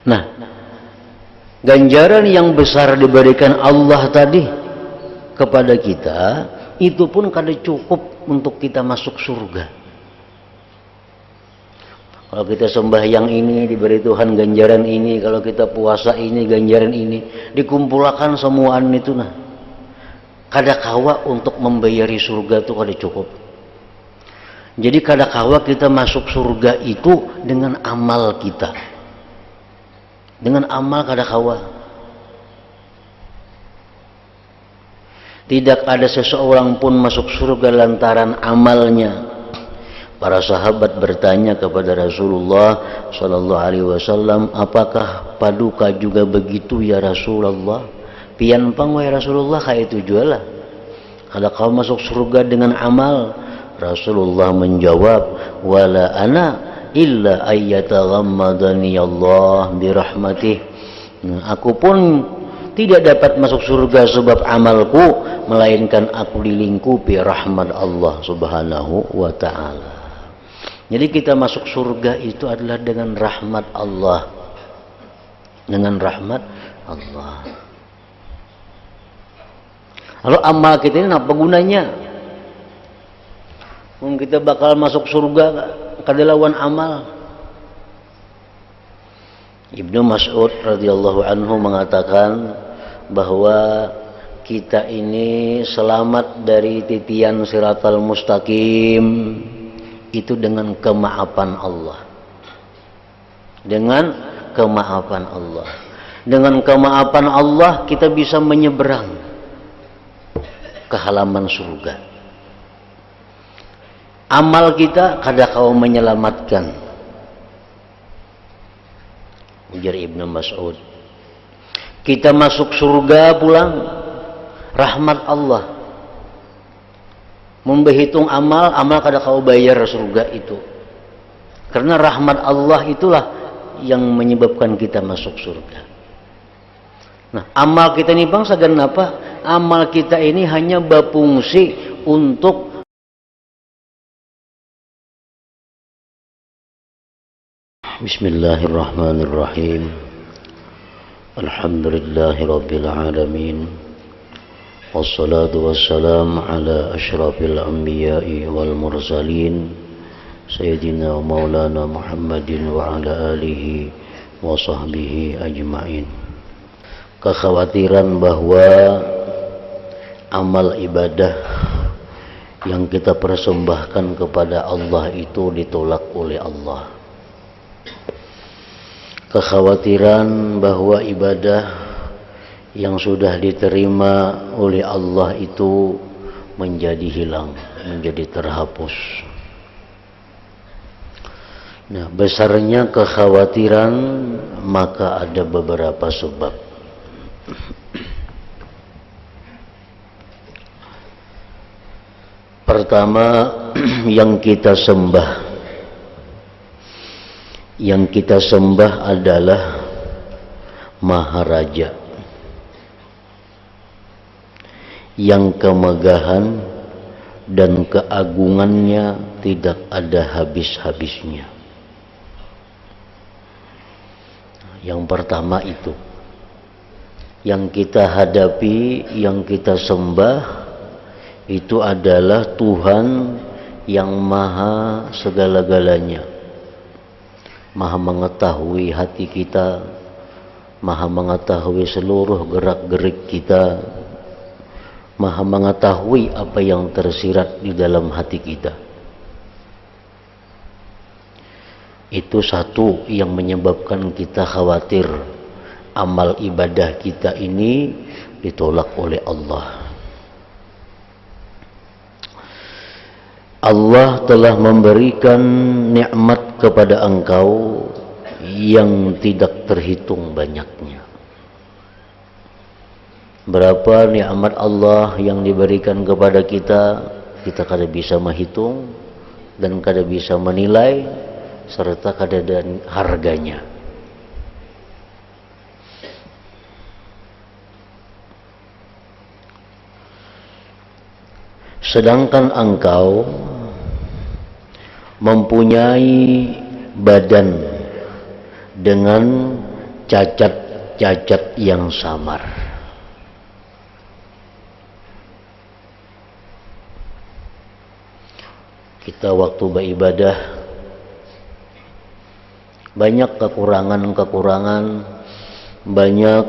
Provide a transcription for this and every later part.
Nah, ganjaran yang besar diberikan Allah tadi kepada kita itu pun kada cukup untuk kita masuk surga. Kalau kita sembahyang ini diberi Tuhan ganjaran ini, kalau kita puasa ini ganjaran ini, dikumpulkan semuaan itu nah. Kada kawa untuk membayari surga itu kada cukup. Jadi kada kawa kita masuk surga itu dengan amal kita. Dengan amal kada kawa. Tidak ada seseorang pun masuk surga lantaran amalnya. Para sahabat bertanya kepada Rasulullah Sallallahu Alaihi Wasallam, apakah paduka juga begitu ya Rasulullah? Pian pang ya Rasulullah kayak itu jualah. Kalau kau masuk surga dengan amal, Rasulullah menjawab, wala ana illa ayyataghammadani Allah birahmatih. Aku pun tidak dapat masuk surga sebab amalku, melainkan aku dilingkupi rahmat Allah Subhanahu wa ta'ala. Jadi kita masuk surga itu adalah dengan rahmat Allah. Dengan rahmat Allah. Lalu amal kita ini apa gunanya? Kita bakal masuk surga kada lawan amal. Ibnu Mas'ud radhiyallahu anhu mengatakan bahwa kita ini selamat dari titian siratal mustaqim itu dengan kemaafan Allah. Dengan kemaafan Allah. Dengan kemaafan Allah kita bisa menyeberang ke halaman surga. Amal kita kada kau menyelamatkan. Ujar Ibnu Mas'ud. Kita masuk surga pulang rahmat Allah. Memberhitung amal kada kau bayar surga itu. Karena rahmat Allah itulah yang menyebabkan kita masuk surga. Nah, amal kita ini bangsa kenapa? Amal kita ini hanya berfungsi untuk Bismillahirrahmanirrahim. Alhamdulillahirabbil alamin. Wassalatu wassalamu ala asyrafil anbiya'i wal mursalin Sayyidina wa maulana Muhammadin wa ala alihi wa sahbihi ajma'in. Kekhawatiran bahwa amal ibadah yang kita persembahkan kepada Allah itu ditolak oleh Allah. Kekhawatiran bahwa ibadah yang sudah diterima oleh Allah itu menjadi hilang, menjadi terhapus. Nah, besarnya kekhawatiran maka ada beberapa sebab. Pertama, yang kita sembah adalah Maharaja yang kemegahan dan keagungannya tidak ada habis-habisnya. Yang pertama itu yang kita hadapi, yang kita sembah itu adalah Tuhan yang maha segala-galanya, maha mengetahui hati kita, maha mengetahui seluruh gerak-gerik kita, maha mengetahui apa yang tersirat di dalam hati kita. Itu satu yang menyebabkan kita khawatir amal ibadah kita ini ditolak oleh Allah. Allah telah memberikan nikmat kepada engkau yang tidak terhitung banyaknya. Berapa nikmat Allah yang diberikan kepada kita, kita kada bisa menghitung dan kada bisa menilai serta kada ada harganya. Sedangkan engkau mempunyai badan dengan cacat-cacat yang samar. Kita waktu beribadah banyak kekurangan-kekurangan, banyak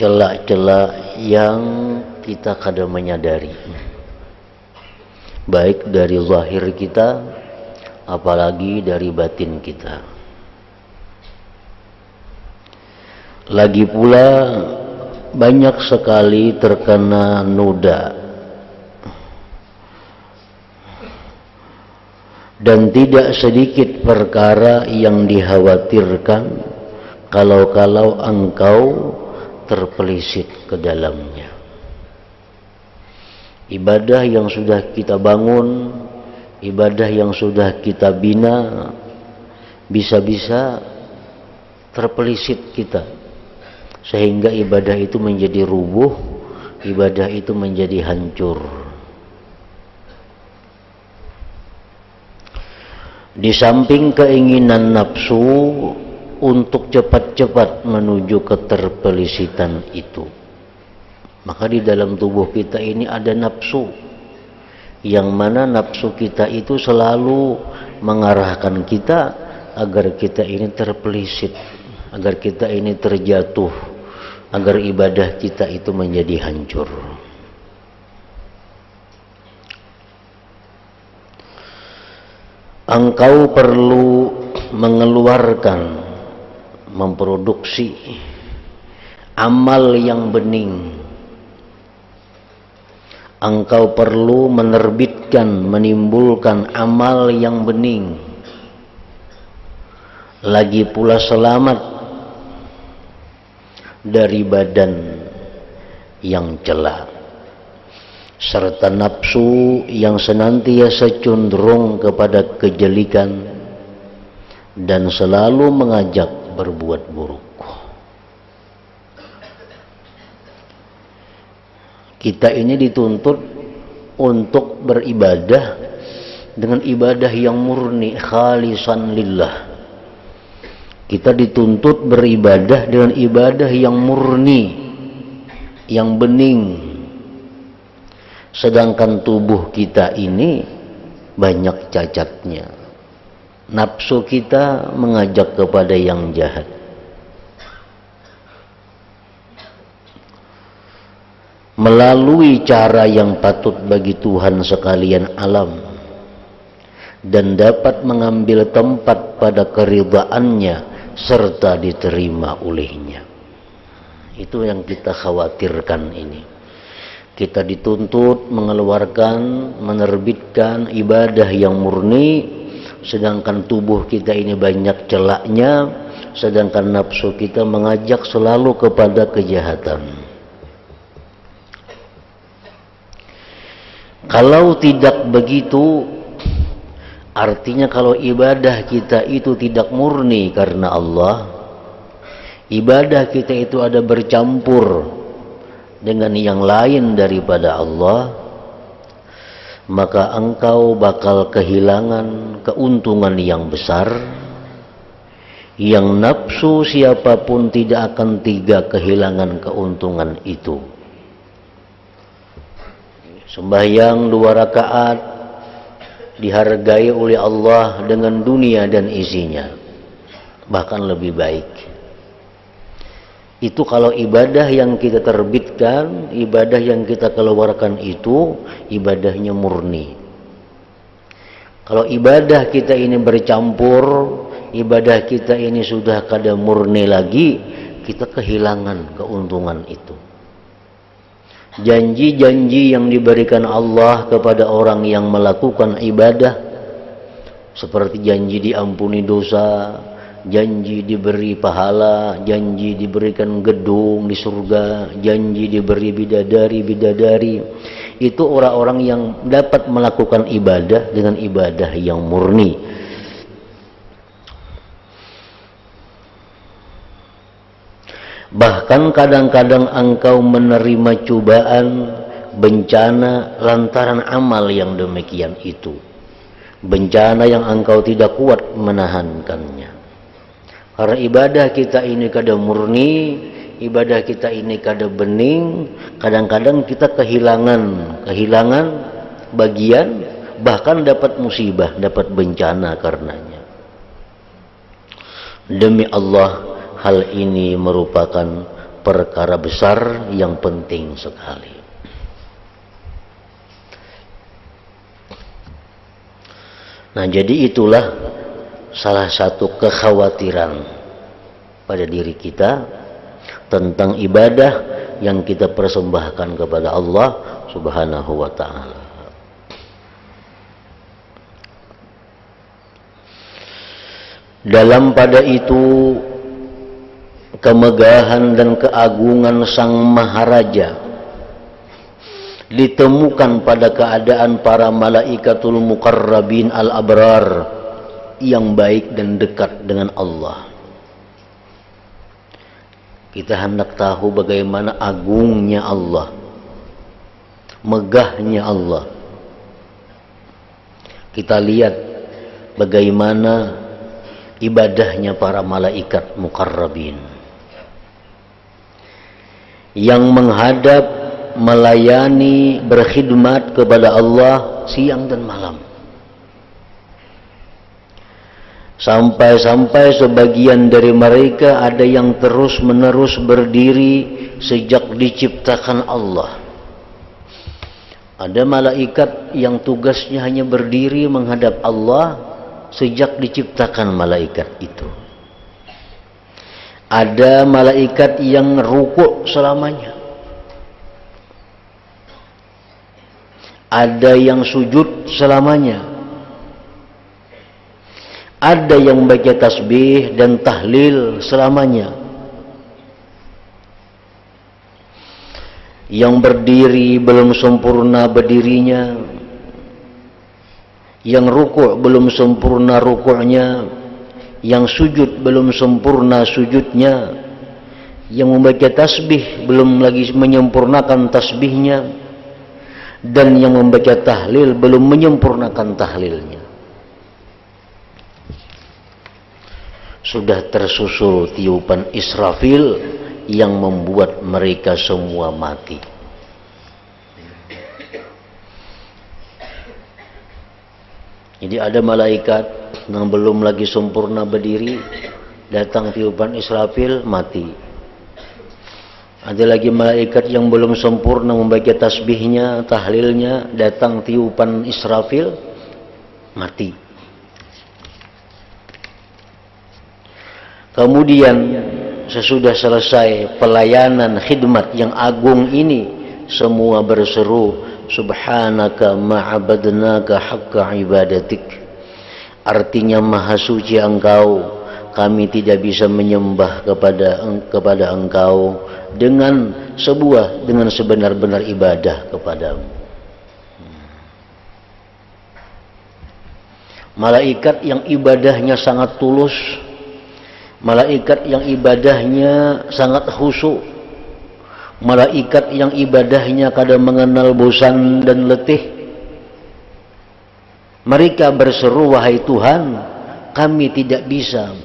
celah-celah yang kita kadang menyadari, baik dari zahir kita apalagi dari batin kita. Lagi pula banyak sekali terkena noda dan tidak sedikit perkara yang dikhawatirkan kalau engkau terpelisit ke dalamnya. Ibadah yang sudah kita bangun, ibadah yang sudah kita bina, bisa-bisa terpelisit kita, sehingga ibadah itu menjadi rubuh, ibadah itu menjadi hancur. Di samping keinginan nafsu untuk cepat-cepat menuju keterpelisitan itu, maka di dalam tubuh kita ini ada nafsu, yang mana nafsu kita itu selalu mengarahkan kita agar kita ini terpelisit, agar kita ini terjatuh, agar ibadah kita itu menjadi hancur. Engkau perlu mengeluarkan, memproduksi amal yang bening. Engkau perlu menerbitkan, menimbulkan amal yang bening. Lagi pula selamat dari badan yang celak, serta nafsu yang senantiasa cenderung kepada kejelikan dan selalu mengajak berbuat buruk. Kita ini dituntut untuk beribadah dengan ibadah yang murni, khalisan lillah. Kita dituntut beribadah dengan ibadah yang murni, yang bening. Sedangkan tubuh kita ini banyak cacatnya. Nafsu kita mengajak kepada yang jahat. Melalui cara yang patut bagi Tuhan sekalian alam dan dapat mengambil tempat pada keridhaannya serta diterima olehnya. Itu yang kita khawatirkan ini. Kita dituntut mengeluarkan, menerbitkan ibadah yang murni, sedangkan tubuh kita ini banyak celaknya, sedangkan nafsu kita mengajak selalu kepada kejahatan. Kalau tidak begitu, artinya kalau ibadah kita itu tidak murni karena Allah, ibadah kita itu ada bercampur dengan yang lain daripada Allah, maka engkau bakal kehilangan keuntungan yang besar, yang nafsu siapapun tidak akan tega kehilangan keuntungan itu. Sembahyang 2 rakaat dihargai oleh Allah dengan dunia dan isinya, bahkan lebih baik. Itu kalau ibadah yang kita terbitkan, ibadah yang kita keluarkan itu ibadahnya murni. Kalau ibadah kita ini bercampur, ibadah kita ini sudah kada murni lagi, kita kehilangan keuntungan itu. Janji-janji yang diberikan Allah kepada orang yang melakukan ibadah, seperti janji diampuni dosa, janji diberi pahala, janji diberikan gedung di surga, janji diberi bidadari-bidadari, itu orang-orang yang dapat melakukan ibadah dengan ibadah yang murni. Bahkan kadang-kadang engkau menerima cobaan, bencana lantaran amal yang demikian itu. Bencana yang engkau tidak kuat menahankannya. Karena ibadah kita ini kadang murni, ibadah kita ini kadang bening, kadang-kadang kita kehilangan bagian, bahkan dapat musibah, dapat bencana karenanya. Demi Allah, hal ini merupakan perkara besar yang penting sekali. Nah, jadi itulah salah satu kekhawatiran pada diri kita tentang ibadah yang kita persembahkan kepada Allah Subhanahu wa ta'ala. Dalam pada itu kemegahan dan keagungan Sang Maharaja ditemukan pada keadaan para malaikatul muqarrabin al-abrar yang baik dan dekat dengan Allah. Kita hendak tahu bagaimana agungnya Allah, megahnya Allah. Kita lihat bagaimana ibadahnya para malaikat muqarrabin yang menghadap, melayani, berkhidmat kepada Allah siang dan malam. Sampai-sampai sebagian dari mereka ada yang terus-menerus berdiri sejak diciptakan Allah. Ada malaikat yang tugasnya hanya berdiri menghadap Allah sejak diciptakan malaikat itu. Ada malaikat yang rukuk selamanya. Ada yang sujud selamanya. Ada yang membaca tasbih dan tahlil selamanya. Yang berdiri belum sempurna berdirinya, yang rukuk belum sempurna rukuknya, yang sujud belum sempurna sujudnya, yang membaca tasbih belum lagi menyempurnakan tasbihnya, dan yang membaca tahlil belum menyempurnakan tahlilnya. Sudah tersusul tiupan Israfil yang membuat mereka semua mati. Jadi ada malaikat yang belum lagi sempurna berdiri, datang tiupan Israfil, mati. Ada lagi malaikat yang belum sempurna membaca tasbihnya, tahlilnya, datang tiupan Israfil, mati. Kemudian sesudah selesai pelayanan khidmat yang agung ini, semua berseru, Subhanaka ma'abadnaka haqqa ibadatik. Artinya maha suci Engkau, kami tidak bisa menyembah kepada Engkau dengan sebenar-benar ibadah kepadamu. Malaikat yang ibadahnya sangat tulus, malaikat yang ibadahnya sangat khusyuk, malaikat yang ibadahnya kadang mengenal bosan dan letih, mereka berseru, wahai Tuhan, kami tidak bisa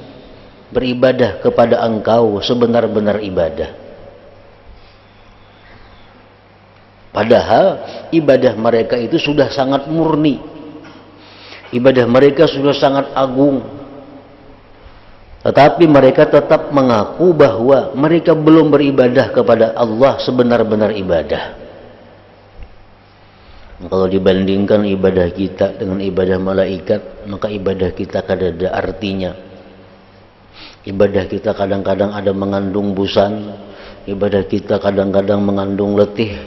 beribadah kepada Engkau sebenar-benar ibadah. Padahal ibadah mereka itu sudah sangat murni, ibadah mereka sudah sangat agung. Tetapi mereka tetap mengaku bahwa mereka belum beribadah kepada Allah sebenar-benar ibadah. Kalau dibandingkan ibadah kita dengan ibadah malaikat, maka ibadah kita kada ada artinya. Ibadah kita kadang-kadang ada mengandung bosan, ibadah kita kadang-kadang mengandung letih,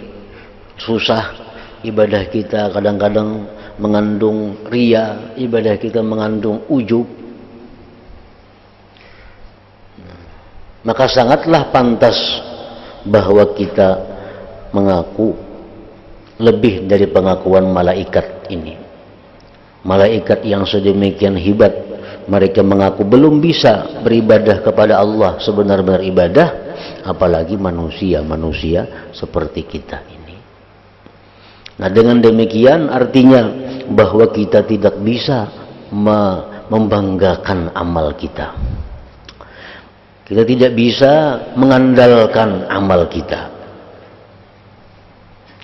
susah, ibadah kita kadang-kadang mengandung ria, ibadah kita mengandung ujub. Maka sangatlah pantas bahwa kita mengaku lebih dari pengakuan malaikat ini. Malaikat yang sedemikian hebat, mereka mengaku belum bisa beribadah kepada Allah sebenar-benar ibadah, apalagi manusia seperti kita ini. Nah, dengan demikian artinya bahwa kita tidak bisa membanggakan amal kita. Kita tidak bisa mengandalkan amal kita,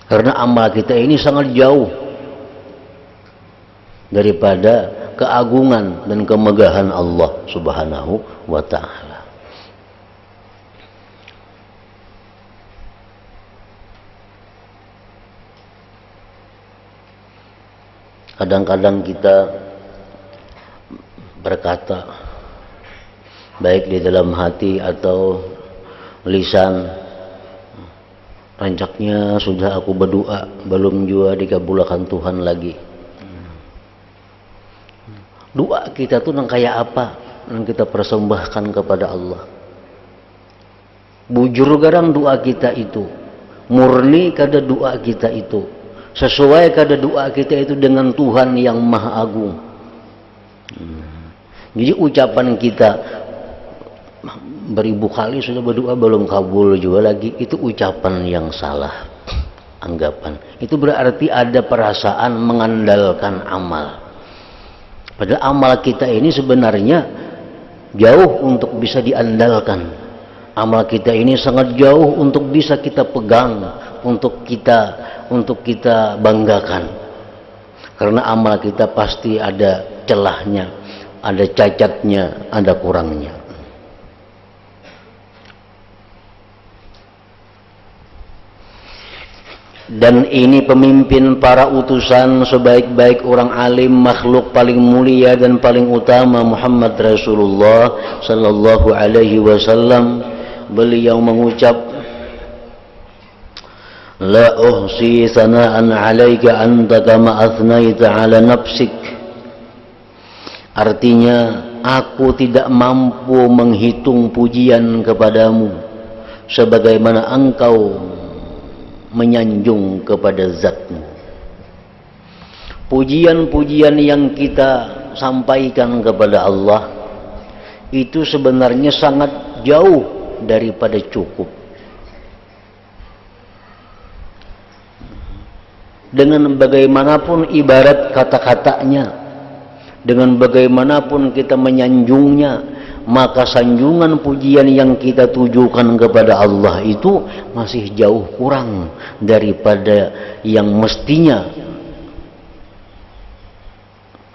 karena amal kita ini sangat jauh daripada keagungan dan kemegahan Allah Subhanahu wa ta'ala. Kadang-kadang kita berkata, baik di dalam hati atau lisan, rancaknya sudah aku berdoa, belum juga dikabulkan Tuhan lagi. Doa kita tuh kayak apa yang kita persembahkan kepada Allah? Bujur garang doa kita itu, murni kada doa kita itu, sesuai kada doa kita itu dengan Tuhan yang Maha Agung. Jadi ucapan kita beribu kali sudah berdoa belum kabul juga lagi, itu ucapan yang salah, anggapan. Itu berarti ada perasaan mengandalkan amal. Padahal amal kita ini sebenarnya jauh untuk bisa diandalkan. Amal kita ini sangat jauh untuk bisa kita pegang, untuk kita banggakan. Karena amal kita pasti ada celahnya, ada cacatnya, ada kurangnya. Dan ini pemimpin para utusan, sebaik-baik orang alim, makhluk paling mulia dan paling utama, Muhammad Rasulullah sallallahu alaihi wasallam. Beliau mengucap, la uhsi sana'an 'alaika anta kama athnaita 'ala nafsik. Artinya, aku tidak mampu menghitung pujian kepadamu sebagaimana engkau menyanjung kepada zatmu. Pujian-pujian yang kita sampaikan kepada Allah itu sebenarnya sangat jauh daripada cukup. Dengan bagaimanapun ibarat kata-katanya, dengan bagaimanapun kita menyanjungnya, maka sanjungan pujian yang kita tujukan kepada Allah itu masih jauh kurang daripada yang mestinya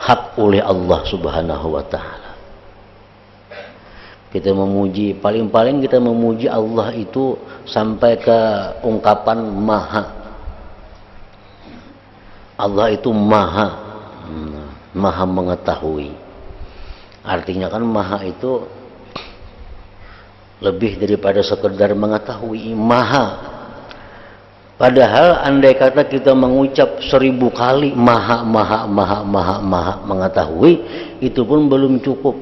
hak oleh Allah Subhanahu wa ta'ala. Kita memuji, paling-paling kita memuji Allah itu sampai ke ungkapan maha. Allah itu maha mengetahui. Artinya kan maha itu lebih daripada sekedar mengetahui, maha. Padahal andai kata kita mengucap 1000 kali maha mengetahui, itu pun belum cukup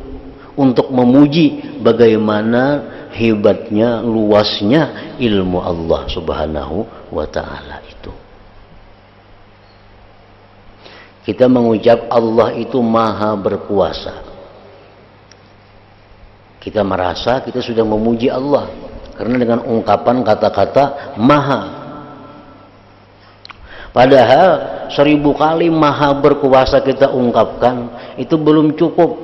untuk memuji bagaimana hebatnya, luasnya ilmu Allah Subhanahu wa ta'ala itu. Kita mengucap Allah itu maha berkuasa, kita merasa kita sudah memuji Allah karena dengan ungkapan kata-kata maha. Padahal 1000 kali maha berkuasa kita ungkapkan, itu belum cukup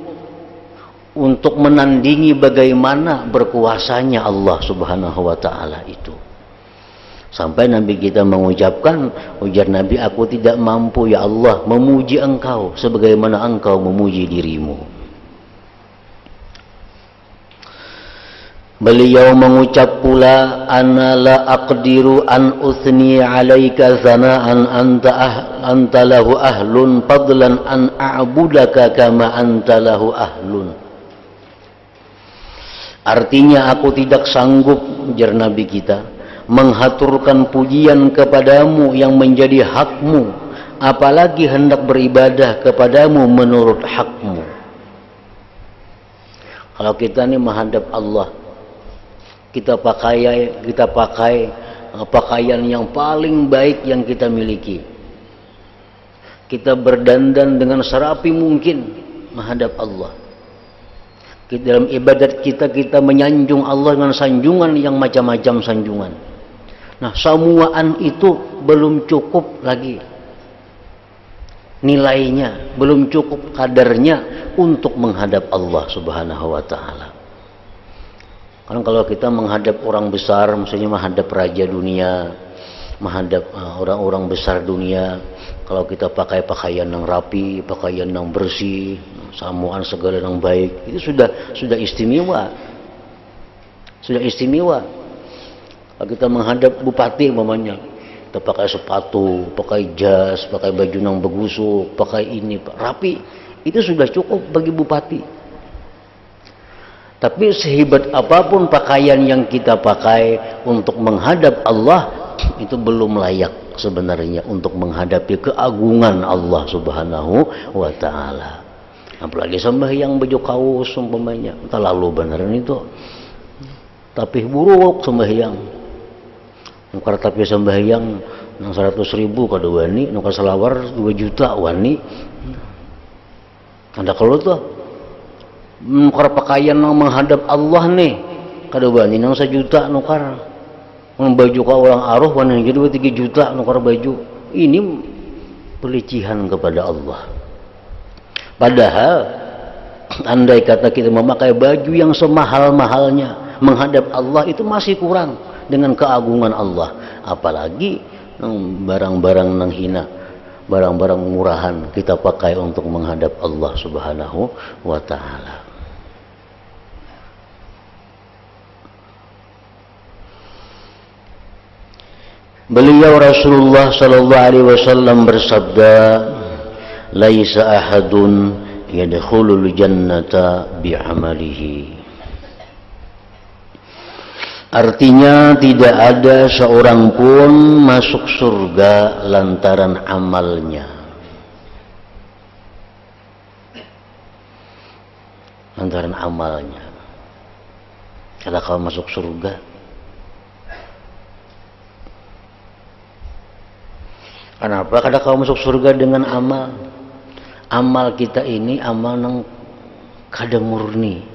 untuk menandingi bagaimana berkuasanya Allah Subhanahu wa ta'ala itu. Sampai Nabi kita mengucapkan, ujar Nabi, aku tidak mampu ya Allah memuji engkau sebagaimana engkau memuji dirimu. Beliau mengucap pula, ana la aqdiru an uthni alaika zana'an anta lahu ahlun fadlan an a'budaka kama anta lahu ahlun. Artinya aku tidak sanggup, ujar Nabi kita, menghaturkan pujian kepadamu yang menjadi hakmu, apalagi hendak beribadah kepadamu menurut hakmu. Kalau kita ini menghadap Allah, kita pakai pakaian yang paling baik yang kita miliki. Kita berdandan dengan serapi mungkin menghadap Allah. Dalam ibadat kita menyanjung Allah dengan sanjungan yang macam-macam sanjungan. Nah, semuaan itu belum cukup lagi nilainya, belum cukup kadarnya untuk menghadap Allah Subhanahu wa ta'ala. Kan kalau kita menghadap orang besar, maksudnya menghadap raja dunia, menghadap orang-orang besar dunia, kalau kita pakai pakaian yang rapi, pakaian yang bersih, samuan segala yang baik, itu sudah istimewa. Sudah istimewa. Kalau kita menghadap bupati umpamanya, kita pakai sepatu, pakai jas, pakai baju yang begusuk, pakai ini rapi, itu sudah cukup bagi bupati. Tapi sehebat apapun pakaian yang kita pakai untuk menghadap Allah, itu belum layak sebenarnya untuk menghadapi keagungan Allah Subhanahu wa ta'ala. Apalagi sembahyang baju kaos umpamanya, terlalu beneran itu. Tapi buruk sembahyang. Nukar tapi sembahyang nang 100.000 kada wani, nukar selawar 2 juta wani. Ada kalau tuh nukar pakaian nang menghadap Allah nih, kada wani nang 1 juta nukar. Baju ka orang aruh wani jadi 3 juta nukar baju. Ini pelecehan kepada Allah. Padahal andai kata kita memakai baju yang semahal-mahalnya menghadap Allah, itu masih kurang dengan keagungan Allah. Apalagi barang-barang nang hina, barang-barang murahan kita pakai untuk menghadap Allah Subhanahu wa ta'ala. Beliau Rasulullah sallallahu alaihi wasallam bersabda, laisa ahadun yadkhulul jannata bi'amalihi. Artinya tidak ada seorang pun masuk surga lantaran amalnya. Lantaran amalnya. Kalau kau masuk surga, kenapa? Karena kau masuk surga dengan amal. Amal kita ini amal yang kada murni.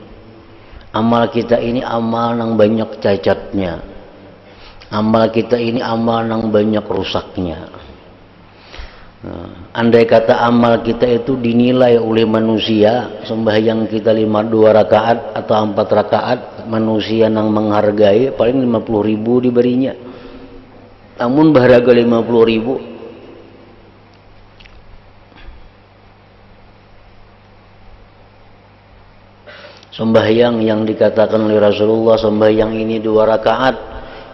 Amal kita ini amal yang banyak cacatnya. Amal kita ini amal yang banyak rusaknya. Andai kata amal kita itu dinilai oleh manusia, sembahyang kita 2 rakaat atau 4 rakaat, manusia yang menghargai paling 50.000 diberinya. Namun berharga 50.000. Sembahyang yang dikatakan oleh Rasulullah, sembahyang ini 2 rakaat,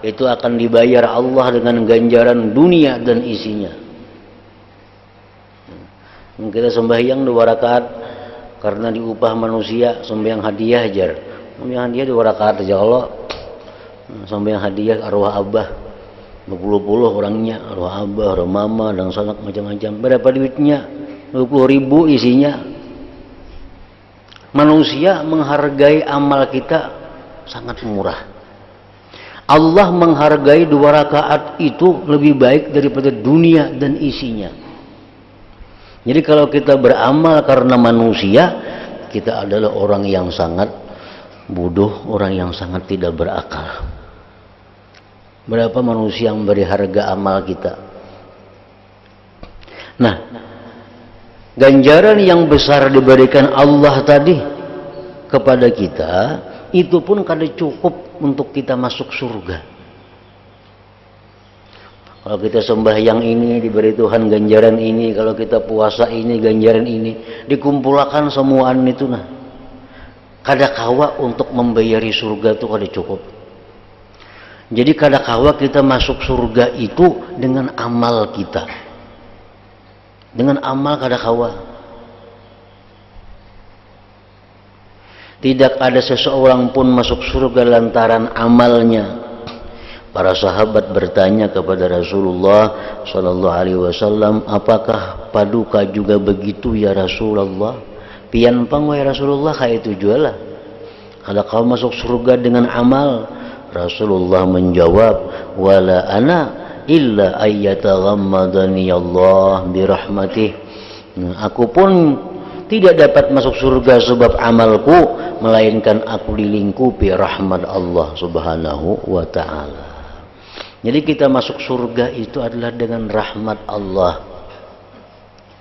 itu akan dibayar Allah dengan ganjaran dunia dan isinya. Kita sembahyang 2 rakaat karena diupah manusia, sembahyang hadiah ajar. Sembahyang hadiah 2 rakaat aja. Kalau sembahyang hadiah arwah abah, berpuluh-puluh orangnya, arwah abah, arwah mama, dan sanak macam-macam. Berapa duitnya? 20.000 isinya. Manusia menghargai amal kita sangat murah. Allah menghargai 2 rakaat itu lebih baik daripada dunia dan isinya. Jadi kalau kita beramal karena manusia, kita adalah orang yang sangat bodoh, orang yang sangat tidak berakal. Berapa manusia yang beri harga amal kita? Nah, ganjaran yang besar diberikan Allah tadi kepada kita, itu pun kada cukup untuk kita masuk surga. Kalau kita sembahyang ini diberi Tuhan ganjaran ini, kalau kita puasa ini ganjaran ini, dikumpulkan semuaan itu nah. Kada kawa untuk membayari surga itu kada cukup. Jadi kada kawa kita masuk surga itu dengan amal kita. Dengan amal kada kawa. Tidak ada seseorang pun masuk surga lantaran amalnya. Para sahabat bertanya kepada Rasulullah sallallahu alaihi wasallam, apakah paduka juga begitu ya Rasulullah? Pian pang wahai Rasulullah kayak itu jualah. Kalau kau masuk surga dengan amal, Rasulullah menjawab, wala ana illa ayyataghammadani Allah birahmatih. Aku pun tidak dapat masuk surga sebab amalku, melainkan aku dilingkupi rahmat Allah Subhanahu wa ta'ala. Jadi kita masuk surga itu adalah dengan rahmat Allah.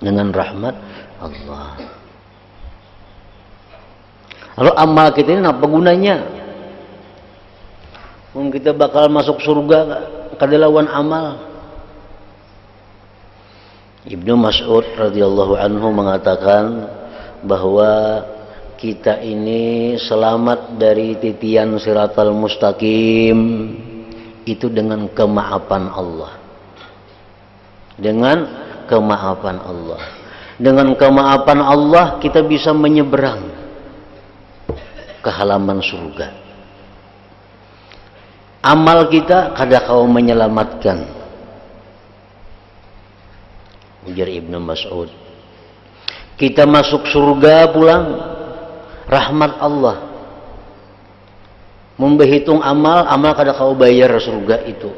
Dengan rahmat Allah. Lalu amal kita ini apa gunanya? Kita bakal masuk surga kada lawan amal. Ibnu Mas'ud radhiyallahu anhu mengatakan bahwa kita ini selamat dari titian siratal mustaqim itu dengan kemaafan Allah. Dengan kemaafan Allah. Dengan kemaafan Allah kita bisa menyeberang ke halaman surga. Amal kita kada kau menyelamatkan. Ujar Ibnu Mas'ud. Kita masuk surga pulang rahmat Allah. Memberhitung amal kada kau bayar surga itu.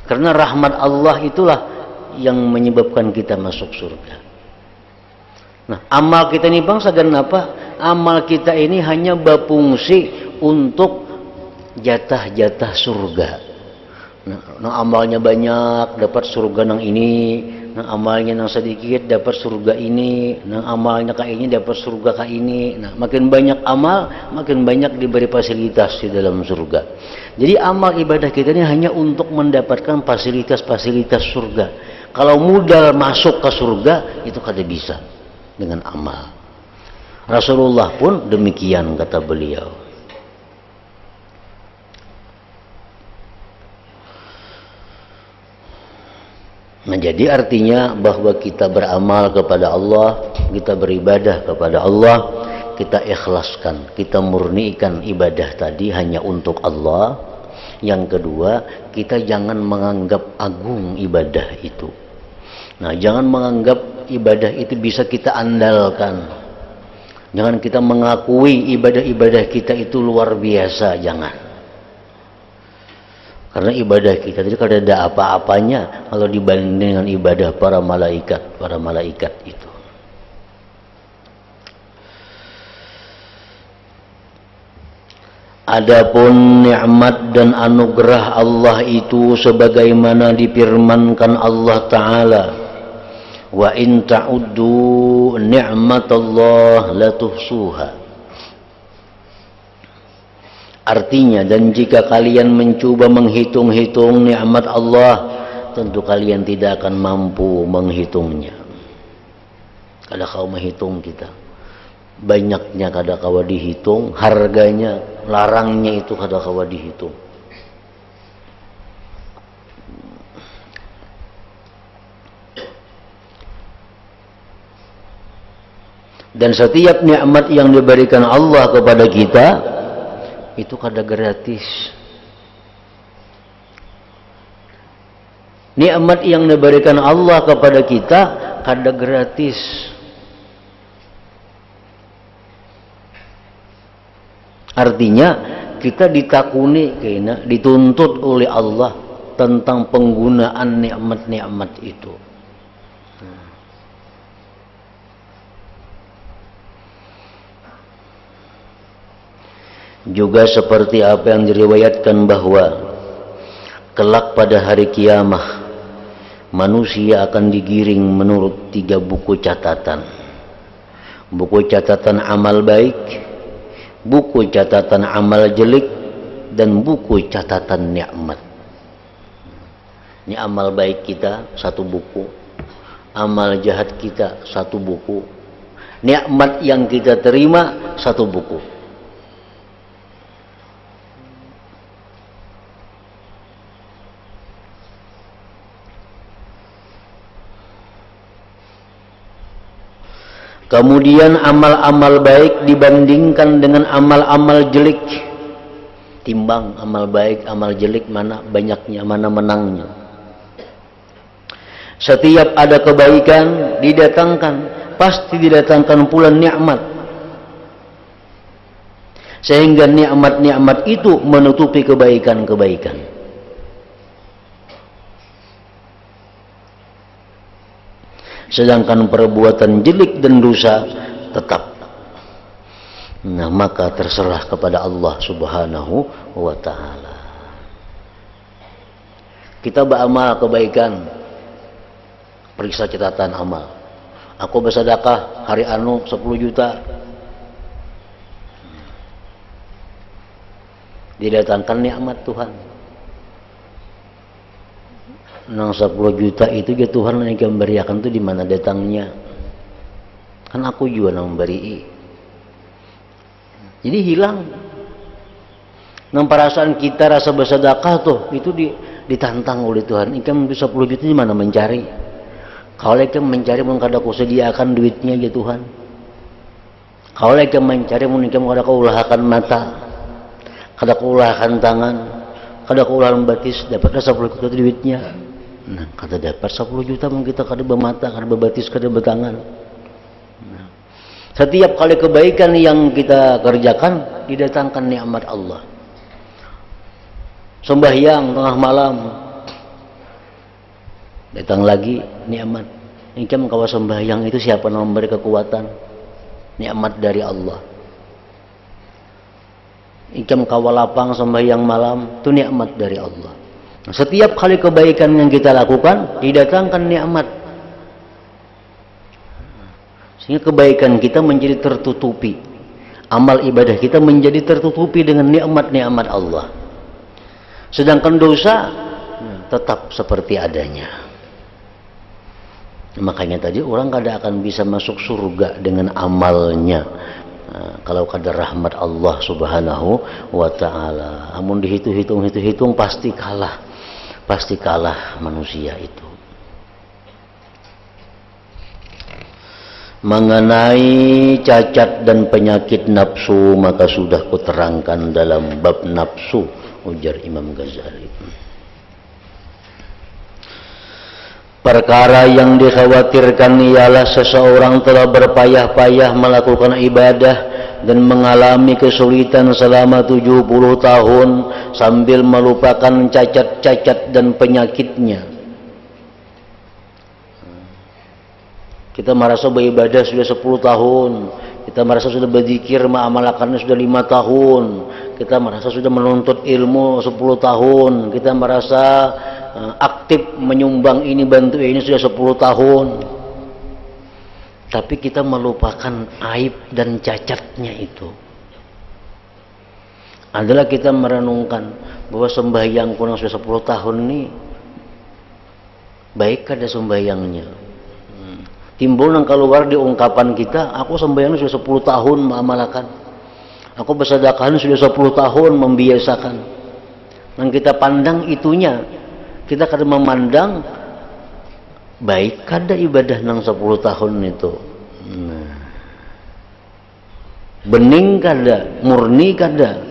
Karena rahmat Allah itulah yang menyebabkan kita masuk surga. Nah, amal kita ini bang sagan apa? Amal kita ini hanya berfungsi untuk jatah-jatah surga. Nah, amalnya banyak dapat surga nang ini, nang amalnya nang sedikit dapat surga ini, nang amalnya kayak ini dapat surga kayak ini. Nah, makin banyak amal, makin banyak diberi fasilitas di dalam surga. Jadi amal ibadah kita ini hanya untuk mendapatkan fasilitas-fasilitas surga. Kalau modal masuk ke surga itu kada bisa dengan amal. Rasulullah pun demikian kata beliau. Nah, jadi artinya bahwa kita beramal kepada Allah, kita beribadah kepada Allah, kita ikhlaskan, kita murnikan ibadah tadi hanya untuk Allah. Yang kedua, kita jangan menganggap agung ibadah itu. Nah, jangan menganggap ibadah itu bisa kita andalkan. Jangan kita mengakui ibadah-ibadah kita itu luar biasa, jangan. Karena ibadah kita itu kada ada apa-apanya kalau dibanding dengan ibadah para malaikat itu. Adapun nikmat dan anugerah Allah itu sebagaimana difirmankan Allah Ta'ala, wa in ta'uddu ni'matallah la tuhsuha. Artinya, dan jika kalian mencoba menghitung-hitung nikmat Allah, tentu kalian tidak akan mampu menghitungnya. Kada kau menghitung kita. Banyaknya kada kau dihitung, harganya, larangnya itu kada kau dihitung. Dan setiap nikmat yang diberikan Allah kepada kita itu kada gratis. Nikmat yang diberikan Allah kepada kita kada gratis. Artinya kita ditakuni, dituntut oleh Allah tentang penggunaan nikmat-nikmat itu. Juga seperti apa yang diriwayatkan bahwa kelak pada hari kiamah manusia akan digiring menurut 3 buku catatan. Buku catatan amal baik, buku catatan amal jelek, dan buku catatan nikmat. Ini amal baik kita 1 buku, amal jahat kita 1 buku, nikmat yang kita terima 1 buku. Kemudian amal-amal baik dibandingkan dengan amal-amal jelek. Timbang amal baik, amal jelek, mana banyaknya, mana menangnya. Setiap ada kebaikan didatangkan, pasti didatangkan pula nikmat. Sehingga nikmat-nikmat itu menutupi kebaikan-kebaikan. Sedangkan perbuatan jelek dan dosa tetap. Nah, maka terserah kepada Allah Subhanahu wa Ta'ala. Kita beramal kebaikan, periksa catatan amal. Aku bersedekah hari anu 10 juta. didatangkan nikmat Tuhan. Nang 10 juta itu ya Tuhan yang beriakan itu di mana datangnya? Kan aku juga nang beri. Jadi hilang. Nang perasaan kita rasa bersedekah tuh itu ditantang oleh Tuhan. Ikam 10 juta di mana mencari? Kalau ikam mencari mun kada kusediakan duitnya ya Tuhan. Kalau ikam mencari mun ikam kada kaulahakan mata, kada kaulahakan tangan, kada kaulahakan batis, dapatlah 10 juta duitnya. Nah, kada dapat 10 juta mungkin kita kada bermata, kada berbatis, kada bertangan. Nah, setiap kali kebaikan yang kita kerjakan didatangkan nikmat Allah. Sembahyang tengah malam datang lagi nikmat. Ikam kawa sembahyang itu siapa yang memberi kekuatan? Nikmat dari Allah. Ikam kawa lapang sembahyang malam itu nikmat dari Allah. Nah, setiap kali kebaikan yang kita lakukan didatangkan nikmat, sehingga kebaikan kita menjadi tertutupi, amal ibadah kita menjadi tertutupi dengan nikmat-nikmat Allah. Sedangkan dosa tetap seperti adanya. Makanya tadi orang kada akan bisa masuk surga dengan amalnya kalau kada rahmat Allah Subhanahu wa ta'ala. Amun dihitung pasti kalah manusia itu. Mengenai cacat dan penyakit nafsu maka sudah kuterangkan dalam bab nafsu, ujar Imam Ghazali. Perkara yang dikhawatirkan ialah seseorang telah berpayah-payah melakukan ibadah dan mengalami kesulitan selama 70 tahun sambil melupakan cacat-cacat dan penyakitnya. Kita merasa beribadah sudah 10 tahun, kita merasa sudah berzikir mengamalkannya sudah 5 tahun, kita merasa sudah menuntut ilmu 10 tahun, kita merasa aktif menyumbang ini bantu ini sudah 10 tahun, tapi kita melupakan aib dan cacatnya itu. Adalah kita merenungkan bahwa sembahyang kurang sudah 10 tahun ini baik kada sembahyangnya. Timbul nang keluar di ungkapan kita, aku sembahyang sudah 10 tahun mengamalkan, aku bersedekah sudah 10 tahun membiasakan. Nang kita pandang itunya, kita kada memandang baik kada ibadah nang 10 tahun itu. Nah, bening kada, murni kada.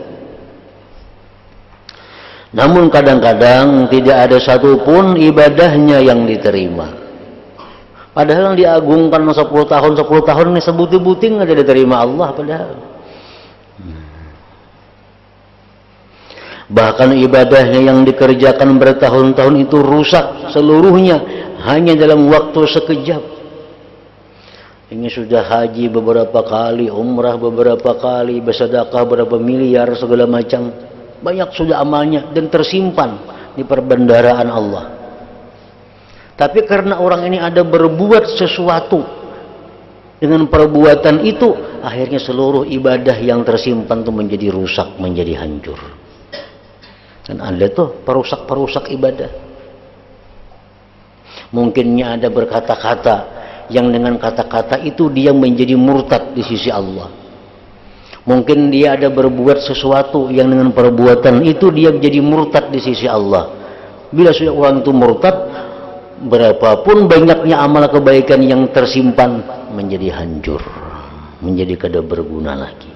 Namun kadang-kadang tidak ada satupun ibadahnya yang diterima. Padahal yang diagungkan 10 tahun ini sebuting-buting aja diterima Allah padahal. Bahkan ibadahnya yang dikerjakan bertahun-tahun itu rusak seluruhnya hanya dalam waktu sekejap. Ini sudah haji beberapa kali, umrah beberapa kali, bersedekah berapa miliar segala macam. Banyak sudah amalnya dan tersimpan di perbendaharaan Allah. Tapi karena orang ini ada berbuat sesuatu dengan perbuatan itu, akhirnya seluruh ibadah yang tersimpan itu menjadi rusak, menjadi hancur. Dan ada tuh perusak-perusak ibadah. Mungkinnya ada berkata-kata yang dengan kata-kata itu dia menjadi murtad di sisi Allah. Mungkin dia ada berbuat sesuatu yang dengan perbuatan itu dia menjadi murtad di sisi Allah. Bila sudah orang itu murtad, berapapun banyaknya amal kebaikan yang tersimpan menjadi hancur, menjadi kada berguna lagi.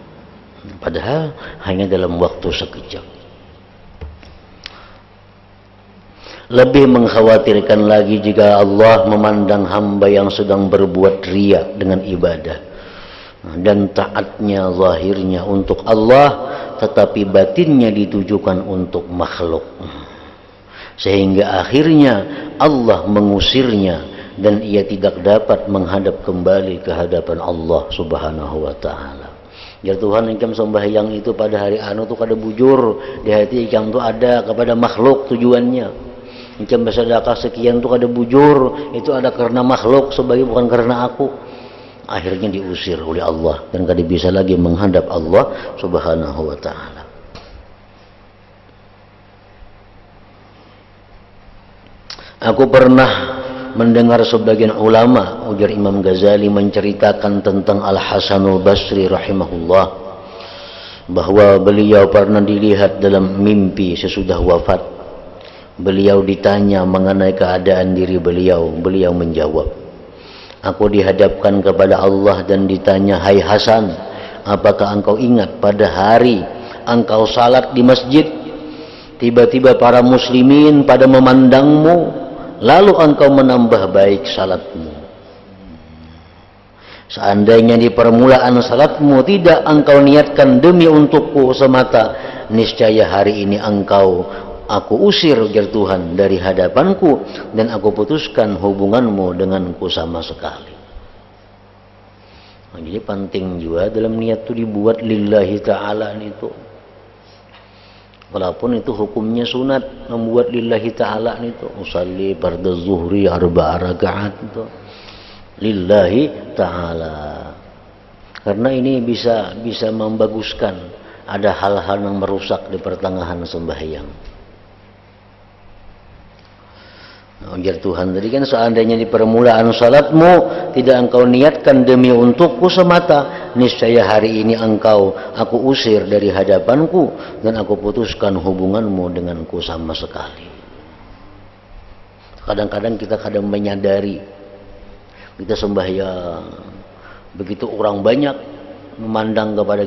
Padahal hanya dalam waktu sekejap. Lebih mengkhawatirkan lagi jika Allah memandang hamba yang sedang berbuat riya dengan ibadah dan taatnya zahirnya untuk Allah tetapi batinnya ditujukan untuk makhluk, sehingga akhirnya Allah mengusirnya dan ia tidak dapat menghadap kembali ke hadapan Allah Subhanahu wa ta'ala. Ya Tuhan, engkau sembahyang itu pada hari anu tu kada bujur di hati engkau tu ada kepada makhluk tujuannya. Engkau bersedekah sekian tu kada bujur itu ada karena makhluk sebagai bukan karena aku. Akhirnya diusir oleh Allah dan kada bisa lagi menghadap Allah Subhanahu wa ta'ala. Aku pernah mendengar sebagian ulama, ujar Imam Ghazali, menceritakan tentang Al-Hasanul Basri rahimahullah, bahwa beliau pernah dilihat dalam mimpi sesudah wafat. Beliau ditanya mengenai keadaan diri beliau. Beliau menjawab, aku dihadapkan kepada Allah dan ditanya, hai Hasan, apakah engkau ingat pada hari engkau salat di masjid, tiba-tiba para muslimin pada memandangmu, lalu engkau menambah baik salatmu. Seandainya di permulaan salatmu tidak engkau niatkan demi untukku semata, niscaya hari ini aku usir, ujar Tuhan, dari hadapanku, dan aku putuskan hubunganmu denganku sama sekali. Nah, jadi penting juga dalam niat itu dibuat lillahi ta'ala itu. Walaupun itu hukumnya sunat, membuat lillahi ta'ala itu. Usalli fardu zuhri 4 rakaat itu lillahi ta'ala. Karena ini bisa membaguskan. Ada hal-hal yang merusak di pertengahan sembahyang. Ujar Tuhan tadi kan, seandainya di permulaan salatmu tidak engkau niatkan demi untukku semata, niscaya hari ini aku usir dari hadapanku, dan aku putuskan hubunganmu denganku sama sekali. Kadang-kadang kita menyadari kita sembahyang, begitu orang banyak memandang kepada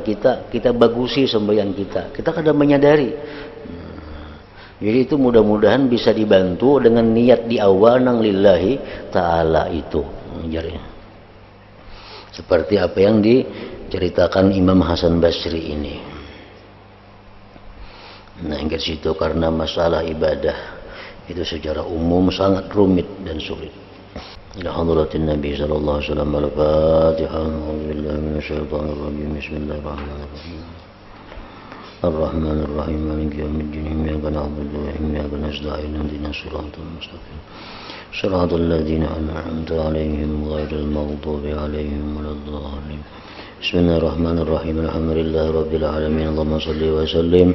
kita bagusi sembahyang kita kadang menyadari. Jadi itu mudah-mudahan bisa dibantu dengan niat di awal nang lillahi ta'ala itu. Seperti apa yang diceritakan Imam Hasan Basri ini. Nah, ingat situ, karena masalah ibadah itu secara umum sangat rumit dan sulit. Ila hadratin Nabi sallallahu alaihi wasallam. Al-Fatihah. A'udzubillahi minasyaitonir rajim. Bismillahirrahmanirrahim. الرحمن الرحيم مالك يوم الدين إياك نعبد وإياك نستعين اهدنا الصراط المستقيم صراط الذين أنعمت عليهم غير المغضوب عليهم ولا الضالين بسم الله الرحمن الرحيم الحمد لله رب العالمين اللهم صل وسلم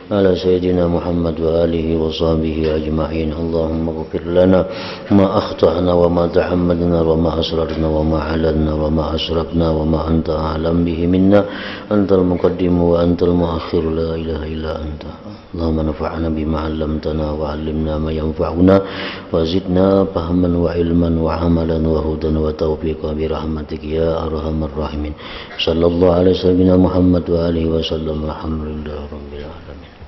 على سيدنا محمد وآله وصحبه أجمعين اللهم اغفر لنا ما أخطأنا وما تحملنا وما أسررنا وما أعلنا وما أسرفنا وما أنت أعلم به منا أنت المقدم وأنت المؤخر لا إله إلا أنت اللهم نفعنا بما علمتنا وعلمنا ما ينفعنا وزدنا فهما وعلما وعملا وهدى وتوفيقا برحمتك يا أرحم الراحمين صلى الله عليه وسلم محمد وآله وسلم الحمد لله رب العالمين.